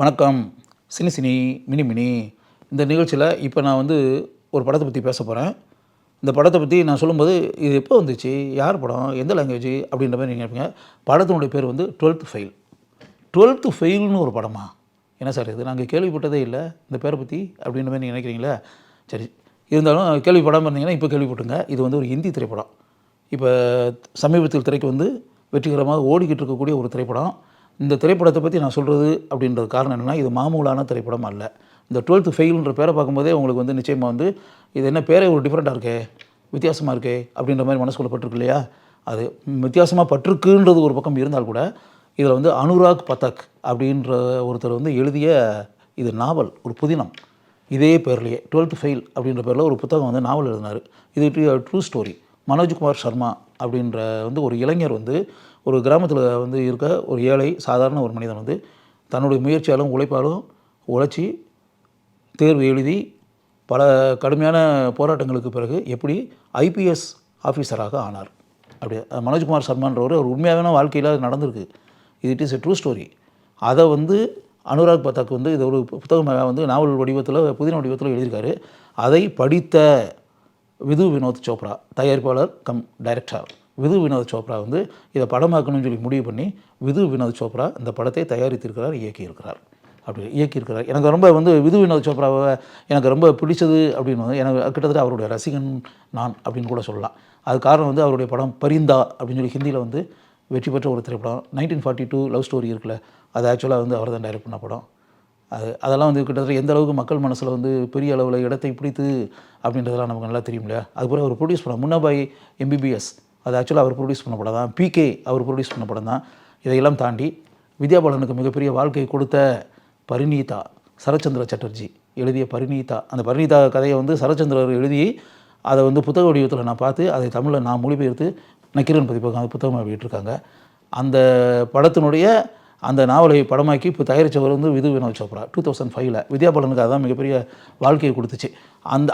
வணக்கம். Cine cine mini mini இந்த நிகழ்ச்சியில் இப்போ நான் வந்து ஒரு படத்தை பற்றி பேச போகிறேன். இந்த படத்தை பற்றி நான் சொல்லும்போது இது எப்போ வந்துச்சு, யார் படம், எந்த லாங்குவேஜ் அப்படின்ற மாதிரி நீங்கள் நினைப்பீங்க. படத்தினுடைய பேர் வந்து 12th ஃபெயில். 12th ஃபெயில்னு ஒரு படமா? என்ன சார் இது, நாங்கள் கேள்விப்பட்டதே இல்லை இந்த பேரை பற்றி அப்படின்ற மாதிரி நீங்கள் நினைக்கிறீங்களா? சரி, இருந்தாலும் கேள்விப்படாமல் இருந்தீங்கன்னா இப்போ கேள்விப்பட்டுங்க. இது வந்து ஒரு ஹிந்தி திரைப்படம். இப்போ சமீபத்தில் திரைக்கு வந்து வெற்றிகரமாக ஓடிக்கிட்டு இருக்கக்கூடிய ஒரு திரைப்படம். இந்த திரைப்படத்தை பற்றி நான் சொல்கிறது அப்படின்றது காரணம் என்னென்னா, இது மாமூலான திரைப்படம் அல்ல. இந்த 12th ஃபெயில்ன்ற பேரை பார்க்கும்போதே உங்களுக்கு வந்து நிச்சயமாக வந்து இது என்ன பேரே ஒரு டிஃப்ரெண்ட்டாக இருக்கே, வித்தியாசமாக இருக்கே அப்படின்ற மாதிரி மனசுக்குள்ளே பட்டிருக்கு இல்லையா? அது வித்தியாசமாக பட்டிருக்குன்றது ஒரு பக்கம் இருந்தால் கூட, இதில் வந்து அனுராக் பதக் அப்படின்ற ஒருத்தர் வந்து எழுதிய இது நாவல், ஒரு புதினம். இதே பேர்லேயே 12th ஃபெயில் அப்படின்ற பேரில் ஒரு புத்தகம் வந்து நாவல் எழுதினார். இது ட்ரூ ஸ்டோரி. மனோஜ்குமார் சர்மா அப்படின்ற வந்து ஒரு இளைஞர் வந்து ஒரு கிராமத்தில் வந்து இருக்க ஒரு ஏழை சாதாரண ஒரு மனிதன் வந்து தன்னுடைய முயற்சியாலும் உழைப்பாலும் உழைச்சி தேர்வு எழுதி பல கடுமையான போராட்டங்களுக்கு பிறகு எப்படி ஐபிஎஸ் ஆஃபீஸராக ஆனார். அப்படி மனோஜ்குமார் சர்மான்றவர் ஒரு உண்மையான வாழ்க்கையில் நடந்திருக்கு. It is a true story. அதை வந்து அனுராக் பதக் வந்து இது ஒரு புத்தகம் வந்து நாவல் வடிவத்தில் புதின வடிவத்தில் எழுதியிருக்காரு. அதை படித்த விது வினோத் சோப்ரா, தயாரிப்பாளர் கம் டைரக்டர் விது வினோத் சோப்ரா வந்து இதை படமாக்கணும்னு சொல்லி முடிவு பண்ணி விது வினோத் சோப்ரா இந்த படத்தை தயாரித்திருக்கிறார், இயக்கியிருக்கிறார். எனக்கு ரொம்ப வந்து விது வினோத் சோப்ராவை எனக்கு ரொம்ப பிடிச்சது அப்படின்னு எனக்கு கிட்டத்தட்ட அவருடைய ரசிகன் நான் அப்படின்னு கூட சொல்லலாம். அது காரணம் வந்து அவருடைய படம் பரிந்தா அப்படின்னு சொல்லி ஹிந்தியில் வந்து வெற்றி பெற்ற ஒரு திரைப்படம். 1942 லவ் ஸ்டோரி இருக்குல்ல, அது ஆக்சுவலாக வந்து அவர் தான் டைரக்ட் பண்ண படம். அதெல்லாம் வந்து கிட்டத்தட்ட எந்த அளவுக்கு மக்கள் மனசில் வந்து பெரிய அளவில் இடத்தை பிடித்து அப்படின்றதெல்லாம் நமக்கு நல்லா தெரியும் இல்லையா? அதுபோல் அவர் ப்ரொடியூஸ் பண்ண முன்னாபாய் எம்பிபிஎஸ், அது ஆக்சுவலாக அவர் ப்ரொடியூஸ் பண்ண படம் தான். பிகே அவர் ப்ரொடியூஸ் பண்ண படம் தான். இதையெல்லாம் தாண்டி வித்யா பாலனுக்கு மிகப்பெரிய வாழ்க்கை கொடுத்த பரிணீதா, சரத்சந்திர சாட்டர்ஜி எழுதிய பரிணீதா, அந்த பரிணீதா கதையை வந்து சரத்சந்திரர் எழுதி அதை வந்து புத்தக வடிவத்தில் நான் பார்த்து அதை தமிழில் நான் மொழிபெயர்த்து நக்கீரன் பதிப்பகம் அது புத்தகமாக வெளியிட்டிருக்காங்க. அந்த படத்தினுடைய அந்த நாவலை படமாக்கி இப்போ தயாரித்தவர் வந்து விது வினோத் சோப்ரா 2005 வித்யா பாலனுக்கு அதுதான் மிகப்பெரிய வாழ்க்கையை கொடுத்துச்சு.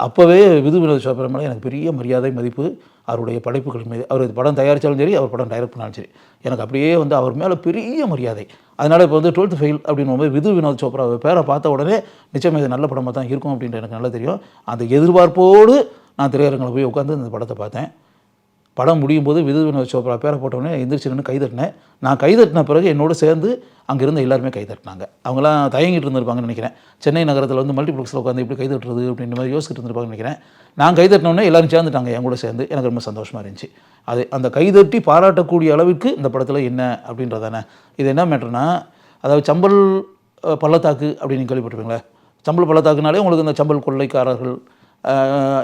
அப்போவே விது வினோத் சோப்ரா மேலே எனக்கு பெரிய மரியாதை மதிப்பு, அவருடைய படைப்புகள் மீது. அவர் படம் தயாரித்தாலும் சரி, அவர் படம் டைரக்ட் பண்ணாலும் சரி, எனக்கு அப்படியே வந்து அவர் மேலே பெரிய மரியாதை. அதனால் இப்போ வந்து 12th ஃபெயில் அப்படின்னு போது விது வினோத் சோப்ரா பேரை பார்த்த உடனே நிச்சயம் இது நல்ல படமாக தான் இருக்கும் அப்படின்ட்டு எனக்கு நல்லா தெரியும். அந்த எதிர்பார்ப்போடு நான் திரையரங்கில் போய் உட்காந்து இந்த படத்தை பார்த்தேன். படம் முடியும் போது விது வினோத் சோப்ரா பேரை போட்டோடனே எந்திரிச்சு நின்று கைதட்டினேன். நான் கைதட்டின பிறகு என்னோடு சேர்ந்து அங்கே இருந்த எல்லாருமே கைதட்டினாங்க. அவங்களாம் தயங்கிட்டு இருந்திருப்பாங்கன்னு நினைக்கிறேன். சென்னை நகரத்தில் வந்து மல்டிப்ளெக்ஸில் உட்காந்து எப்படி கைதட்டுறது அப்படின்ற மாதிரி யோசிச்சுட்டு இருந்திருப்பாங்கன்னு நினைக்கிறேன். நான் கைதட்டினோடனே எல்லோரும் சேர்ந்துட்டாங்க என் கூட சேர்ந்து. எனக்கு ரொம்ப சந்தோஷமாக இருந்துச்சு. அந்த கைதட்டி பாராட்டக்கூடிய அளவுக்கு இந்த படத்தில் என்ன அப்படின்றதானே. இது என்ன மேட்டர்னா, அதாவது சம்பல் பள்ளத்தாக்கு அப்படின்னு கேள்விப்பட்டிருப்பீங்களே. சம்பல் பள்ளத்தாக்குனாலே உங்களுக்கு இந்த சம்பல் கொள்ளைக்காரர்கள்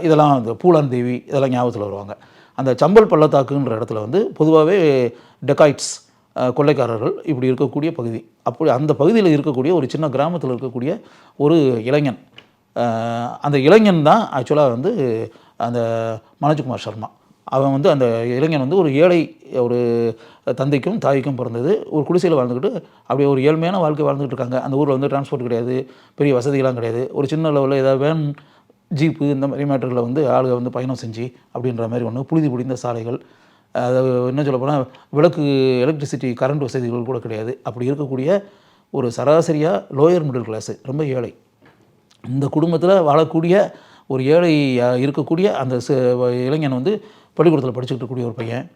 இதெல்லாம் இந்த பூலான் தேவி இதெல்லாம் ஞாபகத்தில் வருவாங்க. அந்த சம்பல் பள்ளத்தாக்குன்ற இடத்துல வந்து பொதுவாகவே டெக்காய்ட்ஸ், கொள்ளைக்காரர்கள் இப்படி இருக்கக்கூடிய பகுதி. அப்படி அந்த பகுதியில் இருக்கக்கூடிய ஒரு சின்ன கிராமத்தில் இருக்கக்கூடிய ஒரு இளைஞன், அந்த இளைஞன் தான் ஆக்சுவலாக வந்து அந்த மனோஜ்குமார் சர்மா. அவன் வந்து அந்த இளைஞன் வந்து ஒரு ஏழை, ஒரு தந்தைக்கும் தாய்க்கும் பிறந்தது, ஒரு குடிசையில் வாழ்ந்துக்கிட்டு அப்படியே ஒரு ஏழ்மையான வாழ்க்கை வாழ்ந்துகிட்டு இருக்காங்க. அந்த ஊரில் வந்து டிரான்ஸ்போர்ட் கிடையாது, பெரிய வசதிகள்லாம் கிடையாது. ஒரு சின்ன லெவலில் ஏதாவது வேன், ஜீப்பு இந்த மாதிரி மேட்டர்களில் வந்து ஆளுக வந்து பயணம் செஞ்சு அப்படின்ற மாதிரி ஒன்று புழுதி புடிந்த சாலைகள், அது என்ன சொல்ல போனால் விளக்கு, எலக்ட்ரிசிட்டி, கரண்ட் வசதிகள் கூட கிடையாது. அப்படி இருக்கக்கூடிய ஒரு சராசரியாக லோயர் மிடில் கிளாஸு, ரொம்ப ஏழை, இந்த குடும்பத்தில் வாழக்கூடிய ஒரு ஏழை இருக்கக்கூடிய அந்த இளைஞன் வந்து பள்ளிக்கூடத்தில் படிச்சுக்கிட்டு இருக்கக்கூடிய ஒரு பையன்.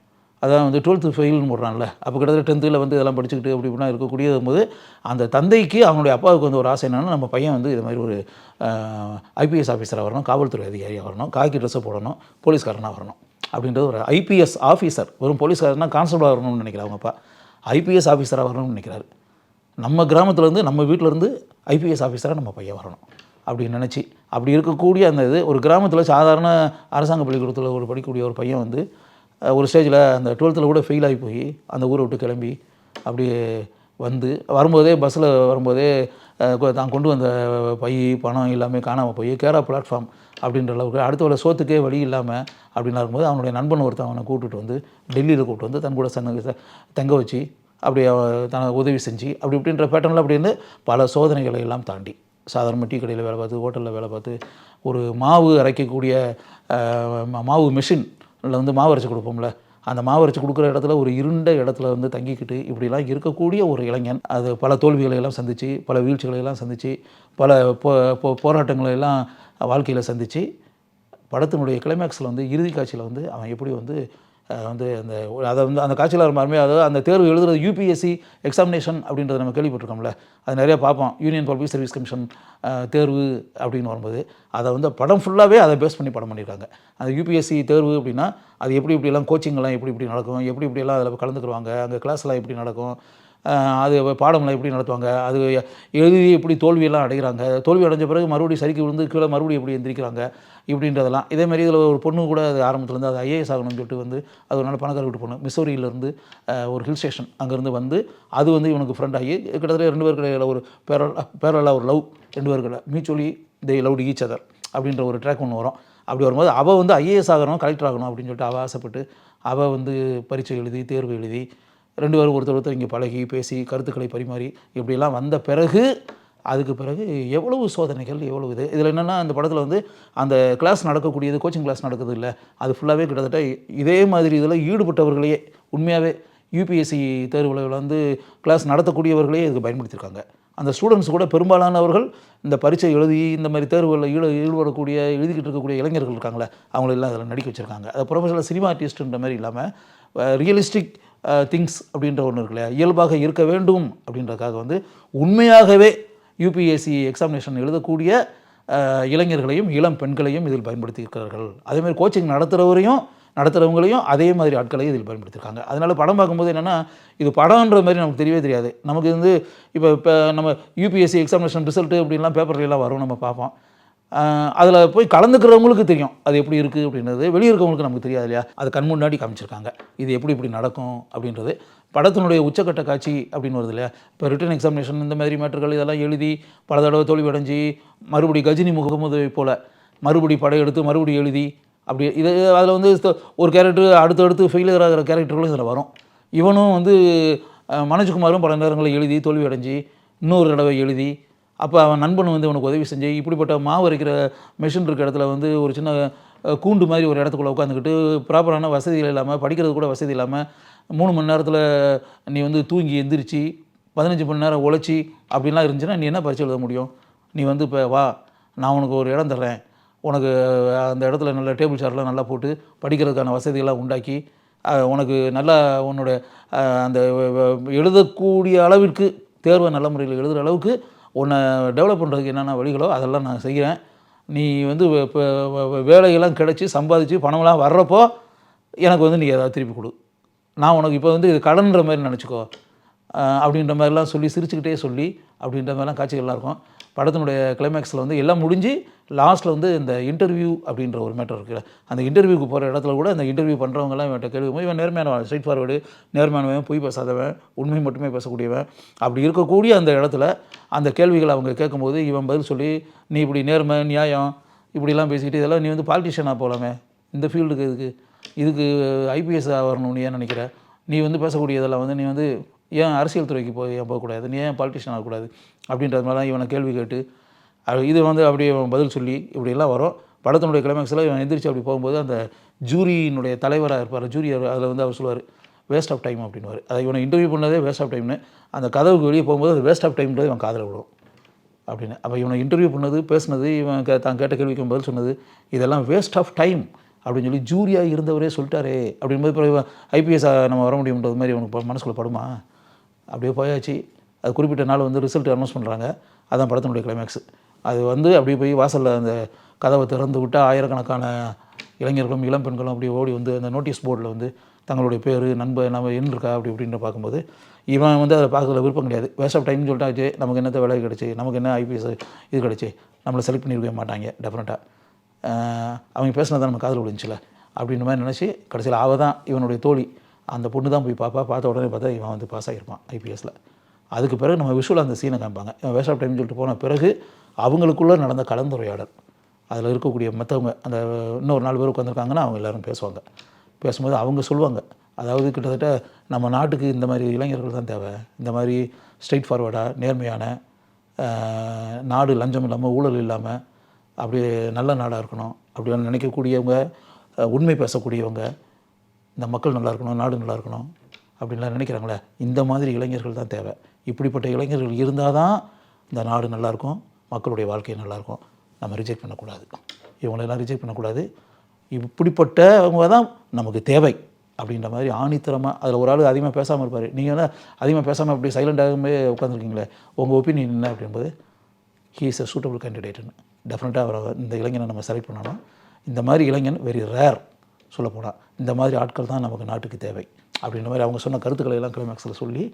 அதான் வந்து 12th ஃபெயில்னு போடுறான்ல, அப்போ கிட்டத்தட்ட 10th வந்து இதெல்லாம் படிச்சுக்கிட்டு அப்படி இப்படின்னா இருக்கக்கூடிய போது அந்த தந்தைக்கு அவனுடைய அப்பாவுக்கு வந்து ஒரு ஆசை என்னென்னா, நம்ம பையன் வந்து இது மாதிரி ஒரு ஐபிஎஸ் ஆஃபீஸராக வரணும், காவல்துறை அதிகாரியாக வரணும், காக்கி ட்ரெஸ்ஸை போடணும், போலீஸ்காரனாக வரணும் அப்படின்றது. ஒரு ஐபிஎஸ் ஆஃபீஸர், வெறும் போலீஸ்காரனா கான்ஸ்டபிளாக வரணும்னு நினைக்கிறார் அவங்க அப்பா. ஐபிஎஸ் ஆஃபீஸராக வரணும்னு நினைக்கிறாரு. நம்ம கிராமத்துலேருந்து நம்ம வீட்டிலேருந்து ஐபிஎஸ் ஆஃபீஸராக நம்ம பையன் வரணும் அப்படின்னு நினச்சி அப்படி இருக்கக்கூடிய அந்த இது ஒரு கிராமத்தில் சாதாரண அரசாங்க பள்ளிக்கூடத்தில் ஒரு படிக்கக்கூடிய ஒரு பையன் வந்து ஒரு ஸ்டேஜில் அந்த 12th கூட ஃபெயில் ஆகி போய் அந்த ஊரை விட்டு கிளம்பி அப்படியே வந்து வரும்போதே பஸ்ஸில் வரும்போதே தான் கொண்டு வந்த பை, பணம் எல்லாமே காணாமல் போய் கேரா பிளாட்ஃபார்ம் அப்படின்ற அளவுக்கு அடுத்த வேலை சோத்துக்கே வழி இல்லாமல் அப்படின்னு இருக்கும்போது அவனுடைய நண்பன் ஒருத்தன் அவனை கூப்பிட்டு வந்து டெல்லியில் கூப்பிட்டு வந்து தன் கூட தங்க வச்சு அப்படி தனக்கு உதவி செஞ்சு அப்படி இப்படின்ற பேட்டர்னில் அப்படின்னு பல சோதனைகளை எல்லாம் தாண்டி சாதாரண டீ கடையில் வேலை பார்த்து, ஹோட்டலில் வேலை பார்த்து, ஒரு மாவு அரைக்கக்கூடிய மாவு மிஷினில் வந்து மாவு அரைச்சி கொடுப்போம்ல, அந்த மாவரைச்சி கொடுக்குற இடத்துல ஒரு இருண்ட இடத்துல வந்து தங்கிக்கிட்டு இப்படிலாம் இருக்கக்கூடிய ஒரு இளைஞன், அது பல தோல்விகளை எல்லாம் சந்தித்து, பல வீழ்ச்சிகளை எல்லாம் சந்தித்து, பல போராட்டங்களை எல்லாம் வாழ்க்கையில் சந்தித்து, படத்தினுடைய கிளைமேக்ஸில் வந்து இறுதி காட்சியில் வந்து அவன் எப்படி வந்து வந்து அந்த அதை வந்து அந்த காட்சியில் ரொம்ப அதாவது அந்த தேர்வு எழுதுறது யூபிஎஸ்சி எக்ஸாமினேஷன் அப்படின்றத நம்ம கேள்விப்பட்டிருக்கோம்ல, அது நிறையா பார்ப்போம். யூனியன் பப்ளிக் சர்வீஸ் கமிஷன் தேர்வு அப்படின்னு வரும்போது அதை வந்து படம் ஃபுல்லாகவே அதை பேஸ் பண்ணி படம் பண்ணியிருக்காங்க. அந்த யூபிஎஸ்சி தேர்வு அப்படின்னா அது எப்படி இப்படிலாம் கோச்சிங்லாம் எப்படி இப்படி நடக்கும், எப்படி இப்படிலாம் அதில் கலந்துக்குருவாங்க, அங்கே கிளாஸ்லாம் எப்படி நடக்கும், அது பாடம்லாம் எப்படி நடத்துவாங்க, அது எழுதி எப்படி தோல்வியெல்லாம் அடைகிறாங்க, தோல்வி அடைஞ்ச பிறகு மறுபடியும் சரிக்கு விழுந்து கீழே மறுபடியும் எப்படி எந்திரிக்கிறாங்க இப்படின்றதெல்லாம். இதேமாதிரி இதில் ஒரு பொண்ணு கூட அது ஆரம்பத்துலேருந்து அது ஐஏஎஸ் ஆகணும்னு சொல்லிட்டு வந்து அது ஒரு நல்ல பணக்கார வீட்டு பொண்ணு, மிசோரியிலேருந்து ஒரு ஹில் ஸ்டேஷன் அங்கேருந்து வந்து அது வந்து இவனுக்கு ஃப்ரெண்ட் ஆகி கிட்டத்தட்ட 2 பேருக்கு இடையில ஒரு பேரலாக ஒரு லவ், 2 பேருக்கு மியூச்சுவலி தே லவ்டு ஈச் அதர் அப்படின்ற ஒரு ட்ராக் ஒன்று வரும். அப்படி வரும்போது அவள் வந்து ஐஏஎஸ் ஆகணும், கலெக்டர் ஆகணும் அப்படின்னு சொல்லிட்டு அவள் ஆசைப்பட்டு அவள் வந்து பரீட்சை எழுதி தேர்வு எழுதி 2 பேரும் ஒருத்தர் இங்கே பழகி பேசி கருத்துக்களை பரிமாறி இப்படிலாம் வந்த பிறகு அதுக்கு பிறகு எவ்வளவு சோதனைகள், எவ்வளவு இதில் என்னென்னா அந்த படத்தில் வந்து அந்த கிளாஸ் நடக்கக்கூடியது கோச்சிங் கிளாஸ் நடக்குது இல்லை, அது ஃபுல்லாகவே கிட்டத்தட்ட இதே மாதிரி இதில் ஈடுபட்டவர்களையே உண்மையாகவே யூபிஎஸ்சி தேர்வில் வந்து கிளாஸ் நடத்தக்கூடியவர்களே இதுக்கு பயன்படுத்தியிருக்காங்க. அந்த ஸ்டூடெண்ட்ஸ் கூட பெரும்பாலானவர்கள் இந்த பரீட்சை எழுதி இந்த மாதிரி தேர்வுகளில் ஈடுபடக்கூடிய எழுதிக்கிட்டு இருக்கக்கூடிய இளைஞர்கள் இருக்காங்களே அவங்களெல்லாம் அதில் நடிக்க வச்சுருக்காங்க. அது ப்ரொஃபஷனல் சினிமா ஆர்டிஸ்ட்டுன்ற மாதிரி இல்லாமல் ரியலிஸ்டிக் திங்ஸ் அப்படின்ற ஒன்று இருக்கு இல்லையா, இயல்பாக இருக்க வேண்டும் அப்படின்றதுக்காக வந்து உண்மையாகவே யூபிஎஸ்சி எக்ஸாமினேஷன் எழுதக்கூடிய இளைஞர்களையும் இளம் பெண்களையும் இதில் பயன்படுத்தியிருக்கிறார்கள். அதேமாதிரி கோச்சிங் நடத்துகிறவங்களையும் அதே மாதிரி ஆட்களையும் இதில் பயன்படுத்தியிருக்காங்க. அதனால் படம் பார்க்கும்போது என்னென்னா இது படம்ன்ற மாதிரி நமக்கு தெரியவே தெரியாது. நமக்கு வந்து இப்போ நம்ம யூபிஎஸ்சி எக்ஸாமினேஷன் ரிசல்ட்டு அப்படின்லாம் பேப்பர்லாம் வரும், நம்ம பார்ப்போம். அதில் போய் கலந்துக்கிறவங்களுக்கு தெரியும் அது எப்படி இருக்குது அப்படின்றது, வெளியே இருக்கவங்களுக்கு நமக்கு தெரியாது இல்லையா. அது கண் முன்னாடி காமிச்சிருக்காங்க இது எப்படி இப்படி நடக்கும் அப்படின்றது. படத்தினுடைய உச்சக்கட்ட காட்சி அப்படின்னு வருது இல்லையா, இப்போ ரிட்டன் எக்ஸாமினேஷன் இந்த மாதிரி மேட்டர்கள் இதெல்லாம் எழுதி பல தடவை தோல்வி அடைஞ்சி மறுபடி கஜினி முகமது போல் மறுபடி படையெடுத்து மறுபடி எழுதி அப்படி இது அதில் வந்து ஒரு கேரக்டர் அடுத்தடுத்து ஃபெயிலியர் ஆகிற கேரக்டர்களும் இதில் வரும். இவனும் வந்து மனோஜ்குமாரும் பல நேரங்களில் எழுதி தோல்வி அடைஞ்சி இன்னொரு தடவை எழுதி அப்போ அவன் நண்பன் வந்து அவனுக்கு உதவி செஞ்சு இப்படிப்பட்ட மாவு அரைக்கிற மெஷின் இருக்கிற இடத்துல வந்து ஒரு சின்ன கூண்டு மாதிரி ஒரு இடத்துக்குள்ளே உட்காந்துக்கிட்டு ப்ராப்பரான வசதிகள் இல்லாமல் படிக்கிறது கூட வசதி இல்லாமல் 3 மணி நேரத்தில் நீ வந்து தூங்கி எந்திரிச்சு 15 மணி நேரம் உழைச்சி அப்படின்லாம் இருந்துச்சுன்னா நீ என்ன பரீட்சை எழுத முடியும்? நீ வந்து இப்போ வா, நான் உனக்கு ஒரு இடம் தர்றேன், உனக்கு அந்த இடத்துல நல்ல டேபிள் சேர்லாம் நல்லா போட்டு படிக்கிறதுக்கான வசதிகள்லாம் உண்டாக்கி உனக்கு நல்லா உன்னோட அந்த எழுதக்கூடிய அளவிற்கு தேர்வை நல்ல முறையில் எழுதுகிற அளவுக்கு உன்னை டெவலப் பண்ணுறதுக்கு என்னென்ன வழிகளோ அதெல்லாம் நான் செய்கிறேன். நீ வந்து இப்போ வேலையெல்லாம் கிடச்சி சம்பாதிச்சு பணம்லாம் வர்றப்போ எனக்கு வந்து நீ ஏதாவது திருப்பி கொடு, நான் உனக்கு இப்போ வந்து இது கடன்ற மாதிரி நினச்சிக்கோ அப்படின்ற மாதிரிலாம் சொல்லி சிரிச்சுக்கிட்டே சொல்லி அப்படின்ற மாதிரிலாம் காட்சிகள்லாம் இருக்கும். படத்தினுடைய கிளைமேக்ஸில் வந்து எல்லாம் முடிஞ்சு லாஸ்ட்டில் வந்து இந்த இன்டர்வியூ அப்படின்ற ஒரு மேட்டர் இருக்குது. அந்த இன்டர்வியூக்கு போகிற இடத்துல கூட அந்த இன்டர்வியூ பண்ணுறவங்கலாம் இவன்கிட்ட கேள்வி, இவன் நேர்மையானவன், ஸ்ட்ரைட் ஃபார்வர்டு, நேர்மையானவன், பொய் பேசாதவன், உண்மை மட்டுமே பேசக்கூடியவன். அப்படி இருக்கக்கூடிய அந்த இடத்துல அந்த கேள்விகளை அவங்க கேட்கும்போது இவன் பதில் சொல்லி நீ இப்படி நேர்மை நியாயம் இப்படிலாம் பேசிக்கிட்டு இதெல்லாம் நீ வந்து பாலிட்டிஷியனாக போகலாமே, இந்த ஃபீல்டுக்கு இதுக்கு ஐபிஎஸ் வரணும் நீ ஏன் நினைக்கிற, நீ வந்து பேசக்கூடியதெல்லாம் வந்து நீ வந்து ஏன் அரசியல் துறைக்கு ஏன் போகக்கூடாது, நீ ஏன் பாலிட்டிஷியன் ஆகக்கூடாது அப்படின்றது மாதிரிலாம் இவனை கேள்வி கேட்டு இது வந்து அப்படியே பதில் சொல்லி இப்படியெல்லாம் வரும். படத்தினுடைய கிளைமேக்ஸில் இவன் எந்திரிச்சு அப்படி போகும்போது அந்த ஜூரியினுடைய தலைவராக இருப்பார், ஜூரி அதில் வந்து அவர் சொல்லுவார் வேஸ்ட் ஆஃப் டைம் அப்படின்வார். அதை இவனை இன்டர்வியூ பண்ணதே வேஸ்ட் ஆஃப் டைம்னு, அந்த கதவுக்கு வெளியே போகும்போது அது வேஸ்ட் ஆஃப் டைம்ன்றது இவன் காதில் விடும் அப்படின்னு. அப்போ இவனை இன்டர்வியூ பண்ணது, பேசுனது, இவன் தான் கேட்ட கேள்விக்கு பதில் சொன்னது இதெல்லாம் வேஸ்ட் ஆஃப் டைம் அப்படின்னு சொல்லி ஜூரியாக இருந்தவரே சொல்லிட்டாரே அப்படின்போது இப்போ ஐபிஎஸ் நம்ம வர முடியும்ன்றது மாதிரி அவனுக்கு மனசுக்குள்ளே படுமா? அப்படியே போயாச்சு. அது குறிப்பிட்ட நாள் வந்து ரிசல்ட் அனௌன்ஸ் பண்ணுறாங்க. அதான் படத்தினுடைய கிளைமேக்ஸு. அது வந்து அப்படியே போய் வாசலில் அந்த கதவை திறந்து விட்டால் ஆயிரக்கணக்கான இளைஞர்களும் இளம் பெண்களும் அப்படியே ஓடி வந்து அந்த நோட்டீஸ் போர்டில் வந்து தங்களுடைய பேர் நம்ம என்ன இருக்கா அப்படி இப்படின்ற பார்க்கும்போது இவன் வந்து அதை பார்க்கறதுல விருப்பம் கிடையாது. வேஸ்ட் ஆஃப் டைம்னு சொல்லிட்டாச்சு, நமக்கு என்னத்த வேலை கிடச்சி, நமக்கு என்ன ஐபிஎஸ் இது கிடச்சி, நம்மளை செலக்ட் பண்ணியிருக்கவே மாட்டாங்க டெஃபினட்டாக, அவங்க பேசினதான் நம்ம காதில் விழுந்துச்சுல அப்படின்ற மாதிரி நினச்சி கடைசியில் அவள் தான் இவனுடைய தோழி, அந்த பொண்ணு தான் போய் பார்த்த உடனே பார்த்தா இவன் வந்து பாஸ் ஆகிருப்பான் ஐபிஎஸ்சில். அதுக்கு பிறகு நம்ம விஷுவல் அந்த சீனை காமிப்பாங்க. இவன் வேஸ்ட் ஆஃப் டைம்னு சொல்லிட்டு போன பிறகு அவங்களுக்குள்ளே நடந்த கலந்துரையாடல், அதில் இருக்கக்கூடிய மற்றவங்க அந்த இன்னொரு 4 பேர் உட்காந்துருக்காங்கன்னா அவங்க எல்லோரும் பேசுவாங்க. பேசும்போது அவங்க சொல்லுவாங்க, அதாவது கிட்டத்தட்ட நம்ம நாட்டுக்கு இந்த மாதிரி இளைஞர்கள் தான் தேவை, இந்த மாதிரி ஸ்ட்ரெயிட் ஃபார்வர்டாக நேர்மையான நாடு, லஞ்சம் இல்லாமல் ஊழல் இல்லாமல் அப்படியே நல்ல நாடாக இருக்கணும் அப்படின்னு நினைக்கக்கூடியவங்க, உண்மை பேசக்கூடியவங்க, இந்த மக்கள் நல்லா இருக்கணும், நாடு நல்லா இருக்கணும் அப்படின்லாம் நினைக்கிறாங்களே, இந்த மாதிரி இளைஞர்கள் தான் தேவை. இப்படிப்பட்ட இளைஞர்கள் இருந்தால் தான் இந்த நாடு நல்லாயிருக்கும், மக்களுடைய வாழ்க்கை நல்லாயிருக்கும். நம்ம ரிஜெக்ட் பண்ணக்கூடாது, இவங்களெல்லாம் ரிஜெக்ட் பண்ணக்கூடாது. இப்படிப்பட்டவங்க தான் நமக்கு தேவை அப்படின்ற மாதிரி ஆணித்தரமாக. அதில் ஒரு ஆள் அதிகமாக பேசாமல் இருப்பார். நீங்கள் என்ன அதிகமாக பேசாமல் அப்படி சைலண்டாகவே உட்காந்துருக்கீங்களே, உங்கள் ஒப்பீனியன் என்ன அப்படின்போது, ஹீ இஸ் அ சூட்டபிள் கேண்டிடேட்னு டெஃபினட்டாக அவரை இந்த இளைஞனை நம்ம செலக்ட் பண்ணணும். இந்த மாதிரி இளைஞன் வெரி ரேர் சொல்லப்போனால். இந்த மாதிரி ஆட்கள் தான் நமக்கு நாட்டுக்கு தேவை அப்படின்ற மாதிரி அவங்க சொன்ன கருத்துக்களை எல்லாம் கிளைமேக்ஸில் சொல்லி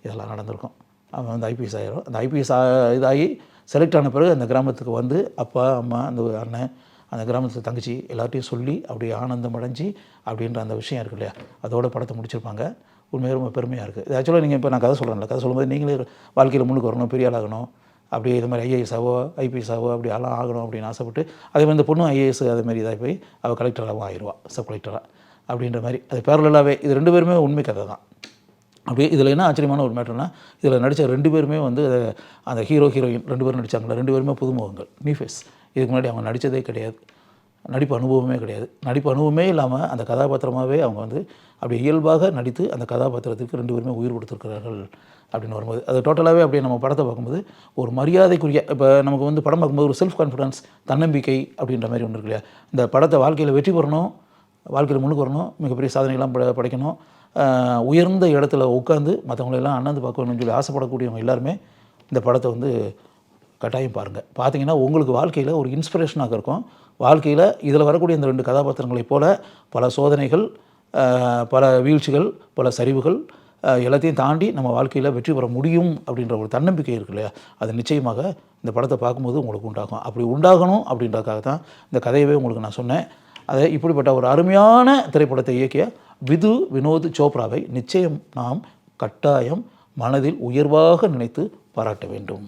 இதெல்லாம் நடந்திருக்கும். அவன் வந்து ஐபிஎஸ் ஆகிடும். அந்த ஐபிஎஸ் இதாகி செலக்ட் ஆன பிறகு அந்த கிராமத்துக்கு வந்து அப்பா அம்மா அந்த அண்ணன் அந்த கிராமத்தில் தங்கச்சி எல்லாத்தையும் சொல்லி அப்படி ஆனந்தம் அடைஞ்சி அப்படின்ற அந்த விஷயம் இருக்கு இல்லையா, அதோட படத்தை முடிச்சிருப்பாங்க. உண்மையாக ரொம்ப பெருமையாக இருக்குது. இது ஆக்சுவலாக நீங்கள் இப்போ நான் கதை சொல்கிறேன்ல, கதை சொல்லும்போது நீங்களே வாழ்க்கையில் முன்னுக்கு வரணும், பெரிய ஆள் ஆகணும், அப்படி இது மாதிரி ஐஏஎஸ் ஆவோ ஐபிஎஸ் ஆவோ அப்படி எல்லாம் ஆகணும் அப்படின்னு ஆசைப்பட்டு, அதே மாதிரி இந்த பொண்ணும் ஐஏஎஸ் அதே மாதிரி இதாக போய் அவள் கலெக்டராகவும் ஆயிடுவா, சப் கலெக்டராக அப்படின்ற மாதிரி. அது பேரலாகவே இது 2 பேருமே உண்மை கதை தான். அப்படியே இதில் என்ன ஆச்சரியமான ஒரு மேட்டர்னா, இதில் நடித்த 2 பேருமே வந்து அந்த ஹீரோ ஹீரோயின் 2 பேரும் நடித்தாங்களா, 2 பேருமே புதுமுகங்கள், நியூ ஃபேஸ். இதுக்கு முன்னாடி அவங்க நடித்ததே கிடையாது, நடிப்பு அனுபவமே கிடையாது. நடிப்பு அனுபவமே இல்லாமல் அந்த கதாபாத்திரமாகவே அவங்க வந்து அப்படி இயல்பாக நடித்து அந்த கதாபாத்திரத்துக்கு 2 பேருமே உயிர் கொடுத்துருக்கிறார்கள் அப்படின்னு வரும்போது, அது டோட்டலாகவே அப்படியே நம்ம படத்தை பார்க்கும்போது ஒரு மரியாதைக்குரிய, இப்போ நமக்கு வந்து படம் பார்க்கும்போது ஒரு செல்ஃப் கான்ஃபிடன்ஸ், தன்னம்பிக்கை அப்படின்ற மாதிரி ஒன்று இருக்கு இல்லையா. இந்த படத்தை வாழ்க்கையில் வெற்றி பெறணும், வாழ்க்கையில் முன்னுக்கு வரணும், மிகப்பெரிய சாதனைகள்லாம் படைக்கணும், உயர்ந்த இடத்துல உட்காந்து மற்றவங்களெல்லாம் அண்ணாந்து பார்க்கணும்னு சொல்லி ஆசைப்படக்கூடியவங்க எல்லாருமே இந்த படத்தை வந்து கட்டாயம் பாருங்கள். பார்த்தீங்கன்னா உங்களுக்கு வாழ்க்கையில் ஒரு இன்ஸ்பிரேஷனாக இருக்கும். வாழ்க்கையில் இதில் வரக்கூடிய இந்த 2 கதாபாத்திரங்களைப் போல் பல சோதனைகள், பல வீழ்ச்சிகள், பல சரிவுகள் எல்லாத்தையும் தாண்டி நம்ம வாழ்க்கையில் வெற்றி பெற முடியும் அப்படின்ற ஒரு தன்னம்பிக்கை இருக்கு இல்லையா, அது நிச்சயமாக இந்த படத்தை பார்க்கும்போது உங்களுக்கு உண்டாகும். அப்படி உண்டாகணும் அப்படின்றதுக்காக தான் இந்த கதையவே உங்களுக்கு நான் சொன்னேன். அதை இப்படிப்பட்ட ஒரு அருமையான திரைப்படத்தை இயக்கிய வினோத் சோப்ராவை நிச்சயம் நாம் கட்டாயம் மனதில் உயர்வாக நினைத்து பாராட்ட வேண்டும்.